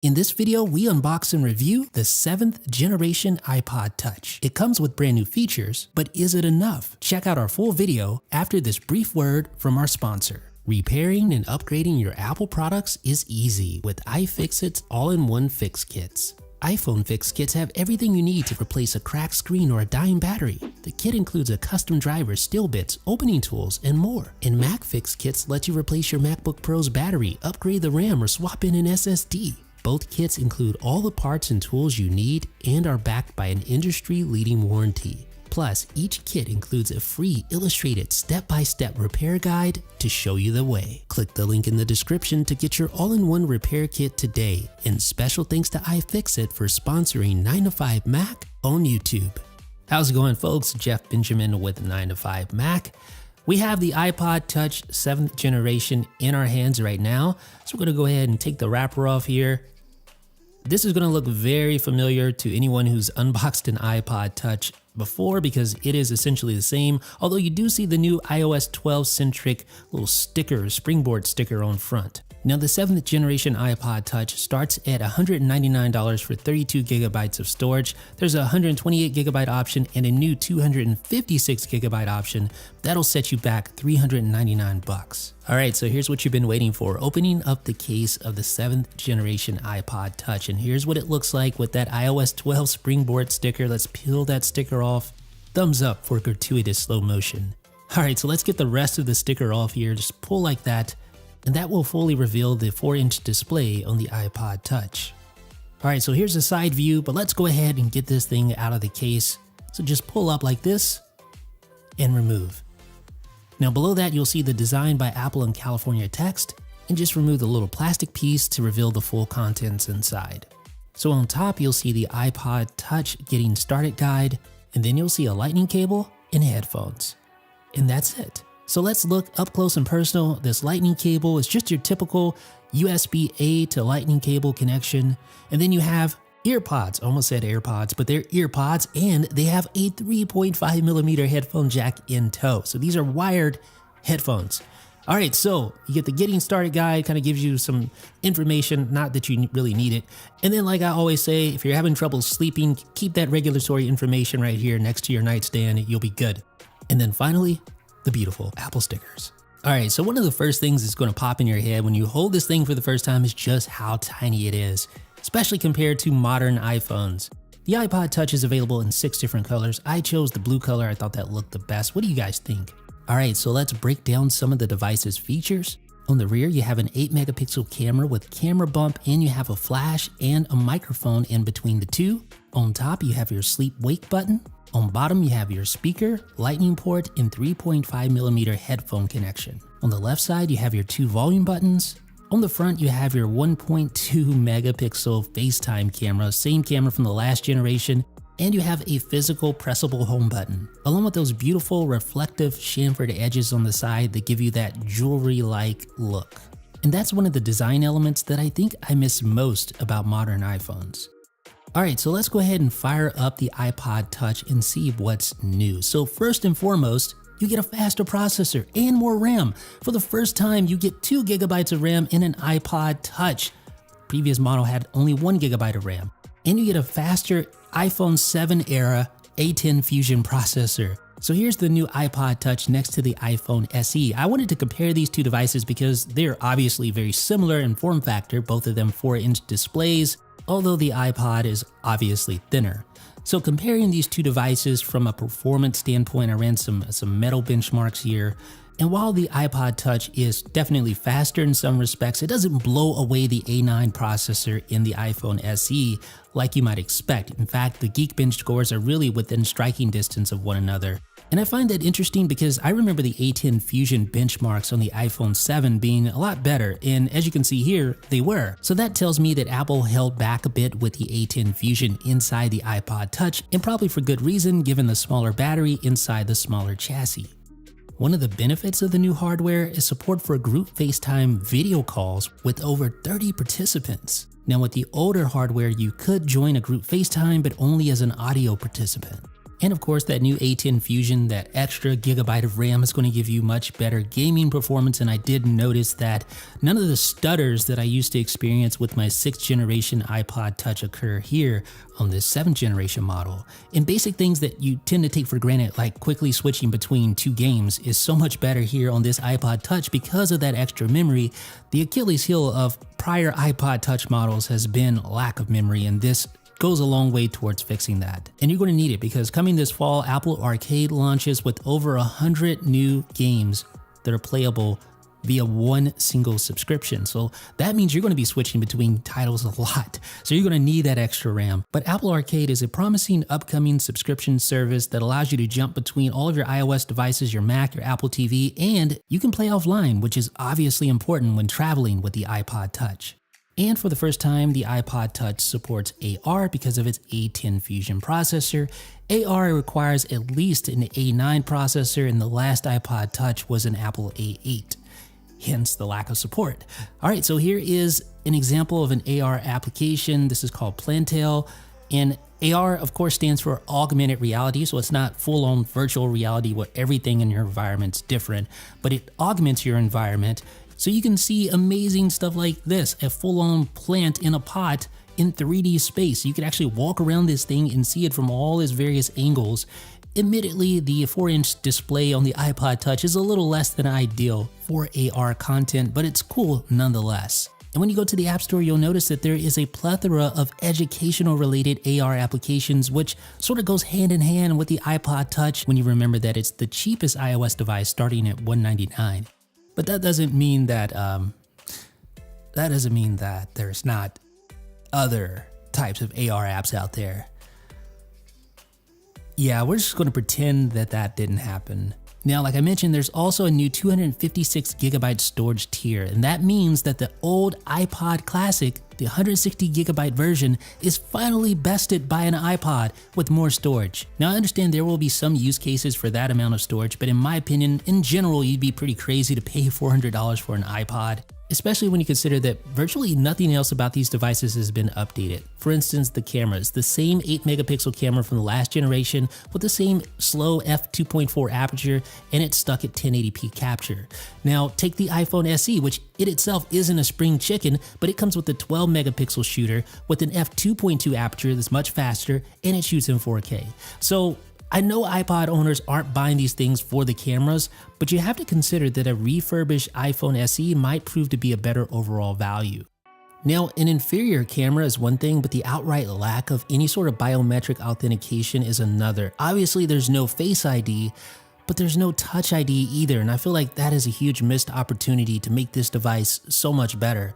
In this video, we unbox and review the 7th generation iPod Touch. It comes with brand new features, but is it enough? Check out our full video after this brief word from our sponsor. Repairing and upgrading your Apple products is easy with iFixit's all-in-one fix kits. iPhone fix kits have everything you need to replace a cracked screen or a dying battery. The kit includes a custom driver, steel bits, opening tools, and more. And Mac fix kits let you replace your MacBook Pro's battery, upgrade the RAM, or swap in an SSD. Both kits include all the parts and tools you need and are backed by an industry-leading warranty. Plus, each kit includes a free illustrated step-by-step repair guide to show you the way. Click the link in the description to get your all-in-one repair kit today. And special thanks to iFixit for sponsoring 9 to 5 Mac on YouTube. How's it going, folks? Jeff Benjamin with 9 to 5 Mac. We have the iPod Touch 7th generation in our hands right now. So we're gonna go ahead and take the wrapper off here. This is gonna look very familiar to anyone who's unboxed an iPod Touch before because it is essentially the same, although you do see the new iOS 12 centric little sticker, springboard sticker on front. Now the 7th generation iPod Touch starts at $199 for 32 gigabytes of storage. There's a 128 gigabyte option and a new 256 gigabyte option. That'll set you back $399. All right, so here's what you've been waiting for. Opening up the case of the 7th generation iPod Touch, and here's what it looks like with that iOS 12 springboard sticker. Let's peel that sticker off. Thumbs up for gratuitous slow motion. All right, so let's get the rest of the sticker off here. Just pull like that. And that will fully reveal the 4-inch display on the iPod Touch. All right, so here's a side view, but let's go ahead and get this thing out of the case. So just pull up like this and remove. Now below that, you'll see the Design by Apple in California text, and just remove the little plastic piece to reveal the full contents inside. So on top, you'll see the iPod Touch getting started guide, and then you'll see a lightning cable and headphones. And that's it. So let's look up close and personal. This lightning cable is just your typical USB-A to lightning cable connection. And then you have earpods, almost said AirPods, but they're earpods, and they have a 3.5 millimeter headphone jack in tow. So these are wired headphones. All right, so you get the getting started guide, kind of gives you some information, not that you really need it. And then like I always say, if you're having trouble sleeping, keep that regulatory information right here next to your nightstand, you'll be good. And then finally, the beautiful Apple stickers. All right, so one of the first things that's gonna pop in your head when you hold this thing for the first time is just how tiny it is, especially compared to modern iPhones. The iPod Touch is available in 6 different colors. I chose the blue color. I thought that looked the best. What do you guys think? All right, so let's break down some of the device's features. On the rear, you have an 8 megapixel camera with camera bump, and you have a flash and a microphone in between the two. On top, you have your sleep wake button. On bottom, you have your speaker, lightning port, and 3.5 millimeter headphone connection. On the left side, you have your 2 volume buttons. On the front, you have your 1.2 megapixel FaceTime camera, same camera from the last generation, and you have a physical pressable home button, along with those beautiful reflective chamfered edges on the side that give you that jewelry-like look. And that's one of the design elements that I think I miss most about modern iPhones. All right, so let's go ahead and fire up the iPod Touch and see what's new. So first and foremost, you get a faster processor and more RAM. For the first time, you get 2 gigabytes of RAM in an iPod Touch. Previous model had only 1 gigabyte of RAM. And you get a faster iPhone 7 era A10 Fusion processor. So here's the new iPod Touch next to the iPhone SE. I wanted to compare these two devices because they're obviously very similar in form factor, both of them 4-inch displays, although the iPod is obviously thinner. So comparing these two devices from a performance standpoint, I ran some metal benchmarks here. And while the iPod Touch is definitely faster in some respects, it doesn't blow away the A9 processor in the iPhone SE like you might expect. In fact, the Geekbench scores are really within striking distance of one another. And I find that interesting because I remember the A10 Fusion benchmarks on the iPhone 7 being a lot better, and as you can see here, they were. So that tells me that Apple held back a bit with the A10 Fusion inside the iPod Touch, and probably for good reason given the smaller battery inside the smaller chassis. One of the benefits of the new hardware is support for group FaceTime video calls with over 30 participants. Now with the older hardware, you could join a group FaceTime, but only as an audio participant. And of course, that new A10 Fusion, that extra gigabyte of RAM is going to give you much better gaming performance. And I did notice that none of the stutters that I used to experience with my 6th generation iPod Touch occur here on this 7th generation model. And basic things that you tend to take for granted, like quickly switching between 2 games, is so much better here on this iPod Touch because of that extra memory. The Achilles heel of prior iPod Touch models has been lack of memory, and this goes a long way towards fixing that. And you're going to need it because coming this fall, Apple Arcade launches with over 100 new games that are playable via one single subscription. So that means you're going to be switching between titles a lot. So you're going to need that extra RAM. But Apple Arcade is a promising upcoming subscription service that allows you to jump between all of your iOS devices, your Mac, your Apple TV, and you can play offline, which is obviously important when traveling with the iPod Touch. And for the first time, the iPod Touch supports AR because of its A10 Fusion processor. AR requires at least an A9 processor, and the last iPod Touch was an Apple A8. Hence the lack of support. All right, so here is an example of an AR application. This is called Plantail. And AR, of course, stands for augmented reality, so it's not full-on virtual reality where everything in your environment's different, but it augments your environment. So you can see amazing stuff like this, a full-on plant in a pot in 3D space. You can actually walk around this thing and see it from all its various angles. Admittedly, the 4-inch display on the iPod Touch is a little less than ideal for AR content, but it's cool nonetheless. And when you go to the App Store, you'll notice that there is a plethora of educational related AR applications, which sort of goes hand in hand with the iPod Touch when you remember that it's the cheapest iOS device starting at $199. But that doesn't mean that there's not other types of AR apps out there. Yeah, we're just going to pretend that that didn't happen. Now, like I mentioned, there's also a new 256 gigabyte storage tier, and that means that the old iPod Classic, the 160 gigabyte version, is finally bested by an iPod with more storage. Now, I understand there will be some use cases for that amount of storage, but in my opinion, in general, you'd be pretty crazy to pay $400 for an iPod, especially when you consider that virtually nothing else about these devices has been updated. For instance, the cameras, the same 8 megapixel camera from the last generation with the same slow f2.4 aperture, and it's stuck at 1080p capture. Now, take the iPhone SE, which it itself isn't a spring chicken, but it comes with a 12 megapixel shooter with an f2.2 aperture that's much faster, and it shoots in 4K. So I know iPod owners aren't buying these things for the cameras, but you have to consider that a refurbished iPhone SE might prove to be a better overall value. Now, an inferior camera is one thing, but the outright lack of any sort of biometric authentication is another. Obviously, there's no Face ID, but there's no Touch ID either, and I feel like that is a huge missed opportunity to make this device so much better.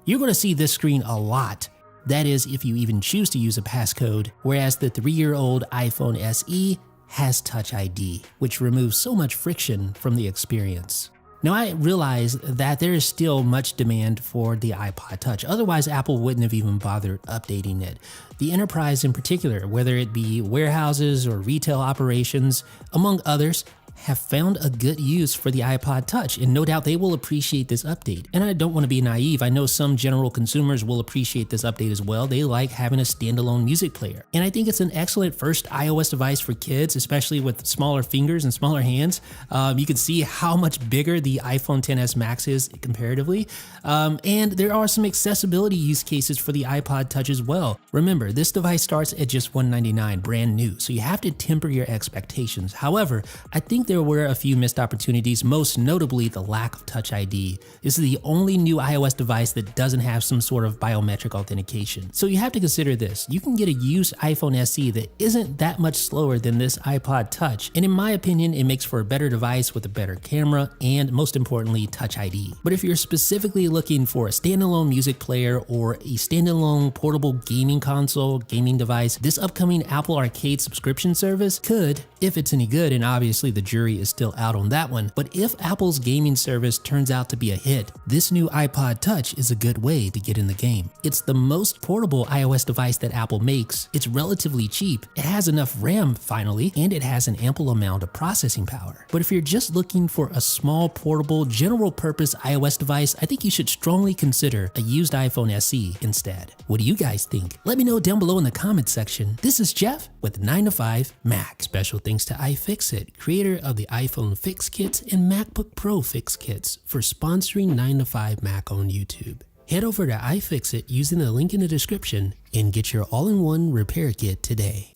You're going to see this screen a lot. That is, if you even choose to use a passcode, whereas the 3-year-old iPhone SE has Touch ID, which removes so much friction from the experience. Now, I realize that there is still much demand for the iPod Touch, otherwise Apple wouldn't have even bothered updating it. The enterprise in particular, whether it be warehouses or retail operations, among others, have found a good use for the iPod Touch, and no doubt they will appreciate this update. And I don't want to be naive, I know some general consumers will appreciate this update as well. They like having a standalone music player. And I think it's an excellent first iOS device for kids, especially with smaller fingers and smaller hands. You can see how much bigger the iPhone XS Max is comparatively. And there are some accessibility use cases for the iPod Touch as well. Remember, this device starts at just $199, brand new, so you have to temper your expectations. However, I think there were a few missed opportunities, most notably the lack of Touch ID. This is the only new iOS device that doesn't have some sort of biometric authentication. So you have to consider this. You can get a used iPhone SE that isn't that much slower than this iPod Touch, and in my opinion, it makes for a better device with a better camera and, most importantly, Touch ID. But if you're specifically looking for a standalone music player or a standalone portable gaming console, gaming device, this upcoming Apple Arcade subscription service could, if it's any good, and obviously the jury jury is still out on that one, but if Apple's gaming service turns out to be a hit, this new iPod Touch is a good way to get in the game. It's the most portable iOS device that Apple makes, it's relatively cheap, it has enough RAM finally, and it has an ample amount of processing power. But if you're just looking for a small, portable, general-purpose iOS device, I think you should strongly consider a used iPhone SE instead. What do you guys think? Let me know down below in the comments section. This is Jeff with 9to5Mac. Special thanks to iFixit, creator of the iPhone Fix Kits and MacBook Pro Fix Kits, for sponsoring 9to5Mac on YouTube. Head over to iFixit using the link in the description and get your all-in-one repair kit today.